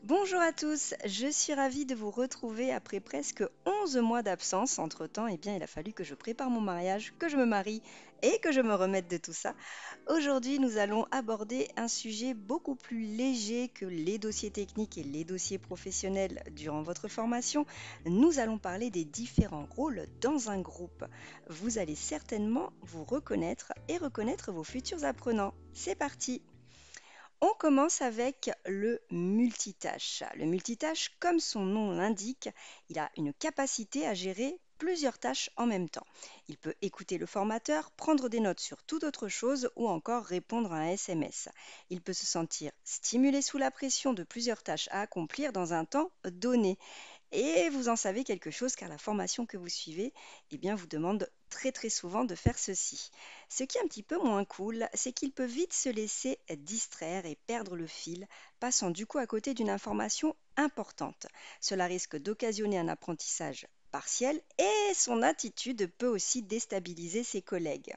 Bonjour à tous, je suis ravie de vous retrouver après presque 11 mois d'absence. Entre-temps, il a fallu que je prépare mon mariage, que je me marie et que je me remette de tout ça. Aujourd'hui, nous allons aborder un sujet beaucoup plus léger que les dossiers techniques et les dossiers professionnels durant votre formation. Nous allons parler des différents rôles dans un groupe. Vous allez certainement vous reconnaître et reconnaître vos futurs apprenants. C'est parti! On commence avec le multitâche. Le multitâche, comme son nom l'indique, il a une capacité à gérer plusieurs tâches en même temps. Il peut écouter le formateur, prendre des notes sur toute autre chose ou encore répondre à un SMS. Il peut se sentir stimulé sous la pression de plusieurs tâches à accomplir dans un temps donné. Et vous en savez quelque chose car la formation que vous suivez vous demande très souvent de faire ceci. Ce qui est un petit peu moins cool, c'est qu'il peut vite se laisser distraire et perdre le fil, passant du coup à côté d'une information importante. Cela risque d'occasionner un apprentissage partiel et son attitude peut aussi déstabiliser ses collègues.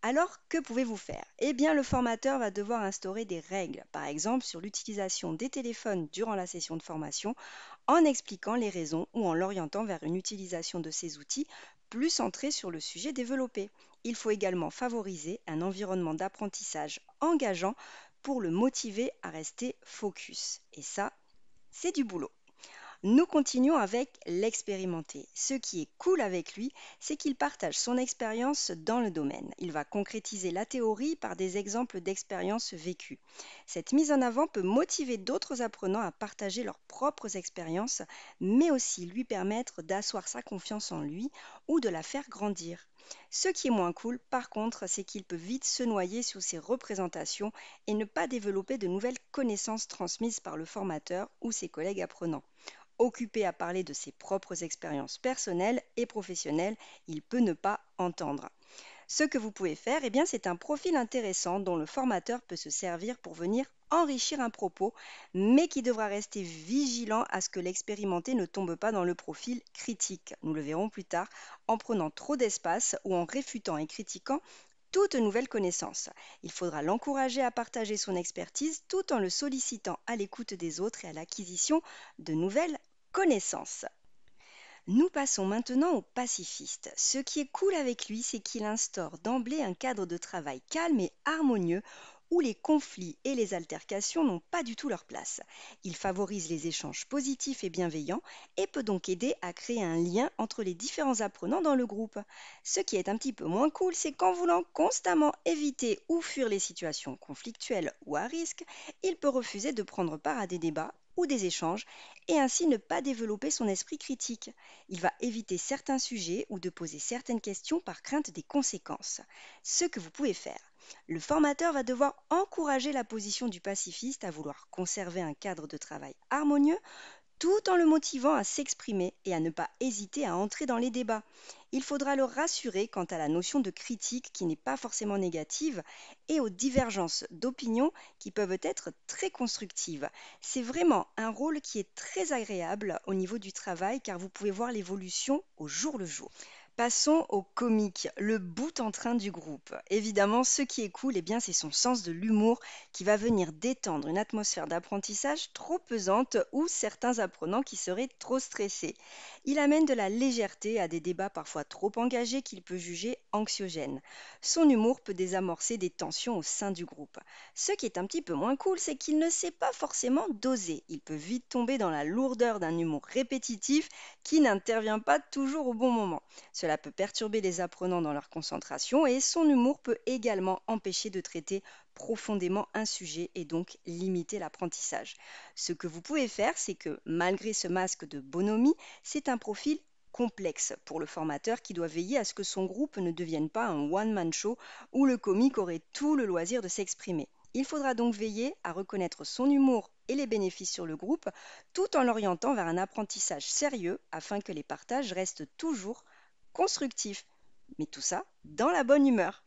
Alors, que pouvez-vous faire? Eh bien, le formateur va devoir instaurer des règles, par exemple sur l'utilisation des téléphones durant la session de formation, en expliquant les raisons ou en l'orientant vers une utilisation de ces outils plus centrée sur le sujet développé. Il faut également favoriser un environnement d'apprentissage engageant pour le motiver à rester focus. Et ça, c'est du boulot. Nous continuons avec l'expérimenté. Ce qui est cool avec lui, c'est qu'il partage son expérience dans le domaine. Il va concrétiser la théorie par des exemples d'expériences vécues. Cette mise en avant peut motiver d'autres apprenants à partager leurs propres expériences, mais aussi lui permettre d'asseoir sa confiance en lui ou de la faire grandir. Ce qui est moins cool, par contre, c'est qu'il peut vite se noyer sous ses représentations et ne pas développer de nouvelles connaissances transmises par le formateur ou ses collègues apprenants. Occupé à parler de ses propres expériences personnelles et professionnelles, il peut ne pas entendre. Ce que vous pouvez faire, c'est un profil intéressant dont le formateur peut se servir pour venir enrichir un propos, mais qui devra rester vigilant à ce que l'expérimenté ne tombe pas dans le profil critique. Nous le verrons plus tard, en prenant trop d'espace ou en réfutant et critiquant toute nouvelle connaissance. Il faudra l'encourager à partager son expertise tout en le sollicitant à l'écoute des autres et à l'acquisition de nouvelles connaissances. Nous passons maintenant au pacifiste. Ce qui est cool avec lui, c'est qu'il instaure d'emblée un cadre de travail calme et harmonieux où les conflits et les altercations n'ont pas du tout leur place. Il favorise les échanges positifs et bienveillants et peut donc aider à créer un lien entre les différents apprenants dans le groupe. Ce qui est un petit peu moins cool, c'est qu'en voulant constamment éviter ou fuir les situations conflictuelles ou à risque, il peut refuser de prendre part à des débats ou des échanges et ainsi ne pas développer son esprit critique. Il va éviter certains sujets ou de poser certaines questions par crainte des conséquences. Ce que vous pouvez faire. Le formateur va devoir encourager la position du pacifiste à vouloir conserver un cadre de travail harmonieux tout en le motivant à s'exprimer et à ne pas hésiter à entrer dans les débats. Il faudra le rassurer quant à la notion de critique qui n'est pas forcément négative et aux divergences d'opinion qui peuvent être très constructives. C'est vraiment un rôle qui est très agréable au niveau du travail car vous pouvez voir l'évolution au jour le jour. Passons au comique, le bout en train du groupe. Évidemment, ce qui est cool, c'est son sens de l'humour qui va venir détendre une atmosphère d'apprentissage trop pesante ou certains apprenants qui seraient trop stressés. Il amène de la légèreté à des débats parfois trop engagés qu'il peut juger anxiogènes. Son humour peut désamorcer des tensions au sein du groupe. Ce qui est un petit peu moins cool, c'est qu'il ne sait pas forcément doser. Il peut vite tomber dans la lourdeur d'un humour répétitif qui n'intervient pas toujours au bon moment. Cela peut perturber les apprenants dans leur concentration et son humour peut également empêcher de traiter profondément un sujet et donc limiter l'apprentissage. Ce que vous pouvez faire, c'est que malgré ce masque de bonhomie, c'est un profil complexe pour le formateur qui doit veiller à ce que son groupe ne devienne pas un one-man show où le comique aurait tout le loisir de s'exprimer. Il faudra donc veiller à reconnaître son humour et les bénéfices sur le groupe tout en l'orientant vers un apprentissage sérieux afin que les partages restent toujours constructifs. Mais tout ça dans la bonne humeur.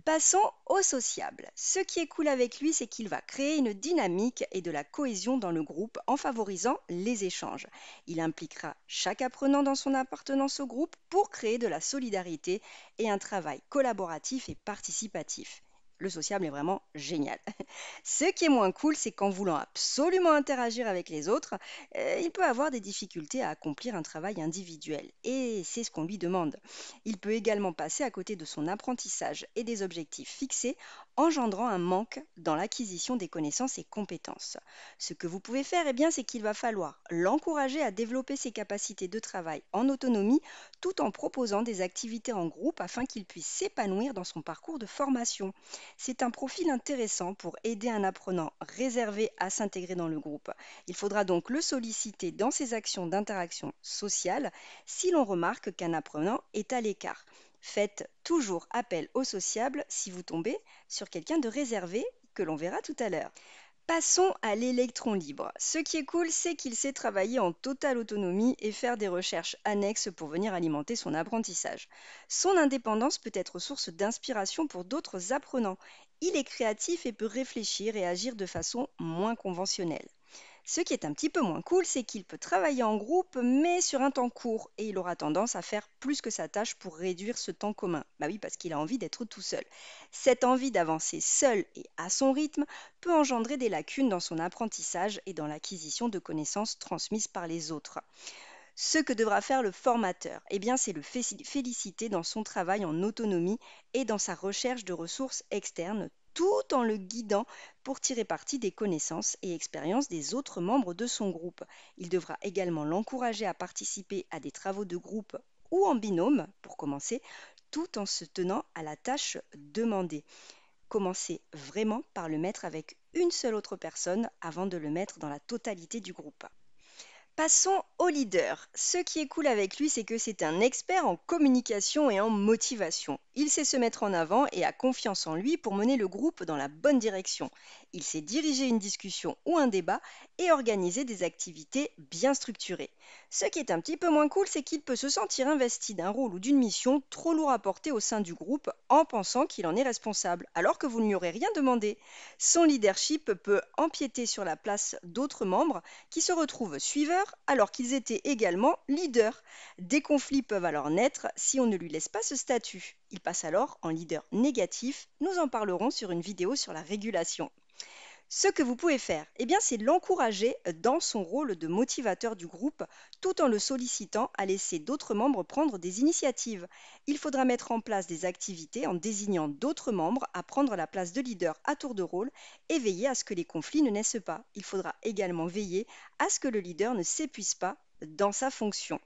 Passons au sociable. Ce qui est cool avec lui, c'est qu'il va créer une dynamique et de la cohésion dans le groupe en favorisant les échanges. Il impliquera chaque apprenant dans son appartenance au groupe pour créer de la solidarité et un travail collaboratif et participatif. le sociable est vraiment génial. Ce qui est moins cool, c'est qu'en voulant absolument interagir avec les autres, il peut avoir des difficultés à accomplir un travail individuel. Et c'est ce qu'on lui demande. Il peut également passer à côté de son apprentissage et des objectifs fixés, engendrant un manque dans l'acquisition des connaissances et compétences. Ce que vous pouvez faire, eh bien, c'est qu'il va falloir l'encourager à développer ses capacités de travail en autonomie tout en proposant des activités en groupe afin qu'il puisse s'épanouir dans son parcours de formation. C'est un profil intéressant pour aider un apprenant réservé à s'intégrer dans le groupe. Il faudra donc le solliciter dans ses actions d'interaction sociale si l'on remarque qu'un apprenant est à l'écart. Faites toujours appel au sociable si vous tombez sur quelqu'un de réservé que l'on verra tout à l'heure. Passons à l'électron libre. Ce qui est cool, c'est qu'il sait travailler en totale autonomie et faire des recherches annexes pour venir alimenter son apprentissage. Son indépendance peut être source d'inspiration pour d'autres apprenants. Il est créatif et peut réfléchir et agir de façon moins conventionnelle. Ce qui est un petit peu moins cool, c'est qu'il peut travailler en groupe, mais sur un temps court, et il aura tendance à faire plus que sa tâche pour réduire ce temps commun. Bah oui, parce qu'il a envie d'être tout seul. Cette envie d'avancer seul et à son rythme peut engendrer des lacunes dans son apprentissage et dans l'acquisition de connaissances transmises par les autres. Ce que devra faire le formateur, eh bien, c'est le féliciter dans son travail en autonomie et dans sa recherche de ressources externes, tout en le guidant pour tirer parti des connaissances et expériences des autres membres de son groupe. Il devra également l'encourager à participer à des travaux de groupe ou en binôme, pour commencer, tout en se tenant à la tâche demandée. Commencez vraiment par le mettre avec une seule autre personne avant de le mettre dans la totalité du groupe. Passons au leader. Ce qui est cool avec lui, c'est que c'est un expert en communication et en motivation. Il sait se mettre en avant et a confiance en lui pour mener le groupe dans la bonne direction. Il sait diriger une discussion ou un débat et organiser des activités bien structurées. Ce qui est un petit peu moins cool, c'est qu'il peut se sentir investi d'un rôle ou d'une mission trop lourd à porter au sein du groupe en pensant qu'il en est responsable, alors que vous ne lui aurez rien demandé. Son leadership peut empiéter sur la place d'autres membres qui se retrouvent suiveurs alors qu'ils étaient également leaders. Des conflits peuvent alors naître si on ne lui laisse pas ce statut. Il passe alors en leader négatif. Nous en parlerons sur une vidéo sur la régulation. Ce que vous pouvez faire, eh bien, c'est l'encourager dans son rôle de motivateur du groupe tout en le sollicitant à laisser d'autres membres prendre des initiatives. Il faudra mettre en place des activités en désignant d'autres membres à prendre la place de leader à tour de rôle et veiller à ce que les conflits ne naissent pas. Il faudra également veiller à ce que le leader ne s'épuise pas dans sa fonction.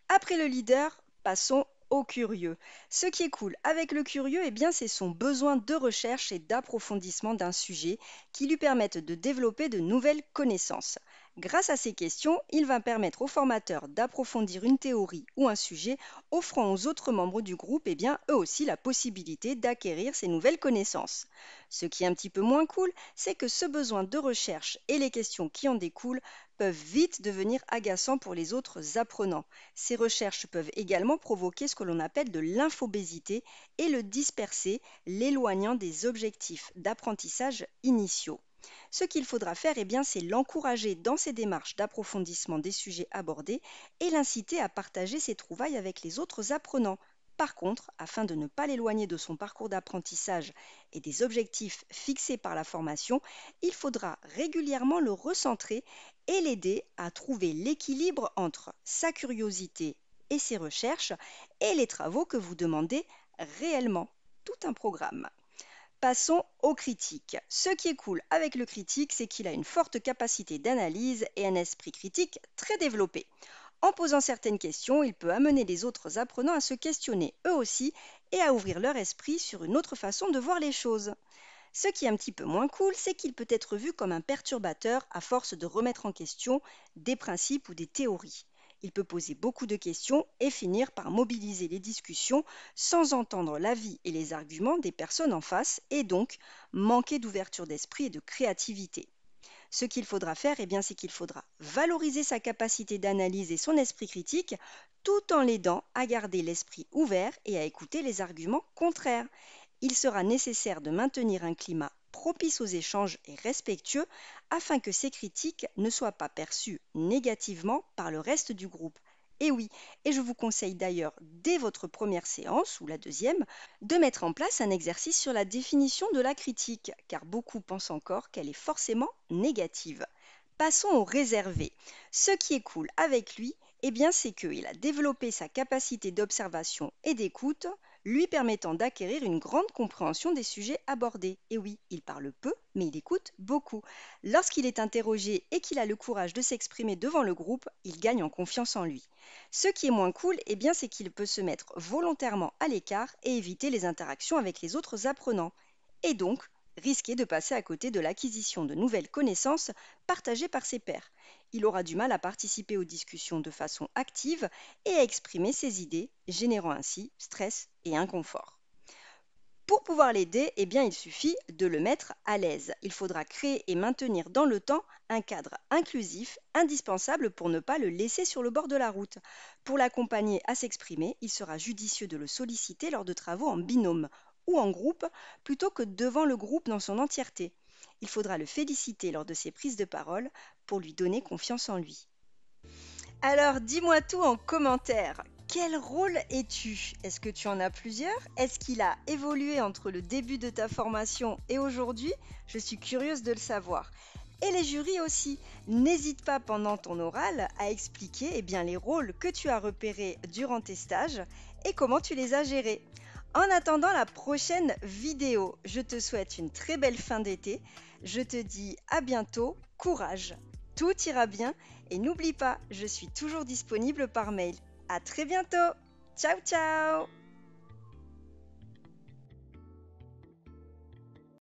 Après le leader, passons au curieux. Ce qui est cool avec le curieux, eh bien, c'est son besoin de recherche et d'approfondissement d'un sujet qui lui permettent de développer de nouvelles connaissances. Grâce à ces questions, il va permettre au formateur d'approfondir une théorie ou un sujet, offrant aux autres membres du groupe, eh bien, eux aussi la possibilité d'acquérir ces nouvelles connaissances. Ce qui est un petit peu moins cool, c'est que ce besoin de recherche et les questions qui en découlent peuvent vite devenir agaçants pour les autres apprenants. Ces recherches peuvent également provoquer ce que l'on appelle de l'infobésité et le disperser, l'éloignant des objectifs d'apprentissage initiaux. Ce qu'il faudra faire, eh bien, c'est l'encourager dans ses démarches d'approfondissement des sujets abordés et l'inciter à partager ses trouvailles avec les autres apprenants. Par contre, afin de ne pas l'éloigner de son parcours d'apprentissage et des objectifs fixés par la formation, il faudra régulièrement le recentrer et l'aider à trouver l'équilibre entre sa curiosité et ses recherches et les travaux que vous demandez réellement. Tout un programme. Passons au critique. Ce qui est cool avec le critique, c'est qu'il a une forte capacité d'analyse et un esprit critique très développé. En posant certaines questions, il peut amener les autres apprenants à se questionner eux aussi et à ouvrir leur esprit sur une autre façon de voir les choses. Ce qui est un petit peu moins cool, c'est qu'il peut être vu comme un perturbateur à force de remettre en question des principes ou des théories. Il peut poser beaucoup de questions et finir par mobiliser les discussions sans entendre l'avis et les arguments des personnes en face et donc manquer d'ouverture d'esprit et de créativité. Ce qu'il faudra faire, eh bien, c'est qu'il faudra valoriser sa capacité d'analyse et son esprit critique tout en l'aidant à garder l'esprit ouvert et à écouter les arguments contraires. Il sera nécessaire de maintenir un climat propice aux échanges et respectueux afin que ces critiques ne soient pas perçues négativement par le reste du groupe. Et oui, et je vous conseille d'ailleurs dès votre première séance ou la deuxième de mettre en place un exercice sur la définition de la critique, car beaucoup pensent encore qu'elle est forcément négative. Passons au réservé. Ce qui est cool avec lui, eh bien, c'est qu'il a développé sa capacité d'observation et d'écoute, lui permettant d'acquérir une grande compréhension des sujets abordés. Et oui, il parle peu, mais il écoute beaucoup. Lorsqu'il est interrogé et qu'il a le courage de s'exprimer devant le groupe, il gagne en confiance en lui. Ce qui est moins cool, eh bien, c'est qu'il peut se mettre volontairement à l'écart et éviter les interactions avec les autres apprenants. Et donc, risquer de passer à côté de l'acquisition de nouvelles connaissances partagées par ses pairs. Il aura du mal à participer aux discussions de façon active et à exprimer ses idées, générant ainsi stress et inconfort. Pour pouvoir l'aider, eh bien, il suffit de le mettre à l'aise. Il faudra créer et maintenir dans le temps un cadre inclusif indispensable pour ne pas le laisser sur le bord de la route. Pour l'accompagner à s'exprimer, il sera judicieux de le solliciter lors de travaux en binôme ou en groupe plutôt que devant le groupe dans son entièreté. Il faudra le féliciter lors de ses prises de parole pour lui donner confiance en lui. Alors, dis-moi tout en commentaire. Quel rôle es-tu? Est-ce que tu en as plusieurs? Est-ce qu'il a évolué entre le début de ta formation et aujourd'hui? Je suis curieuse de le savoir. Et les jurys aussi. N'hésite pas pendant ton oral à expliquer les rôles que tu as repérés durant tes stages et comment tu les as gérés. En attendant la prochaine vidéo, je te souhaite une très belle fin d'été. Je te dis à bientôt, courage, tout ira bien et n'oublie pas, je suis toujours disponible par mail. À très bientôt. Ciao ciao.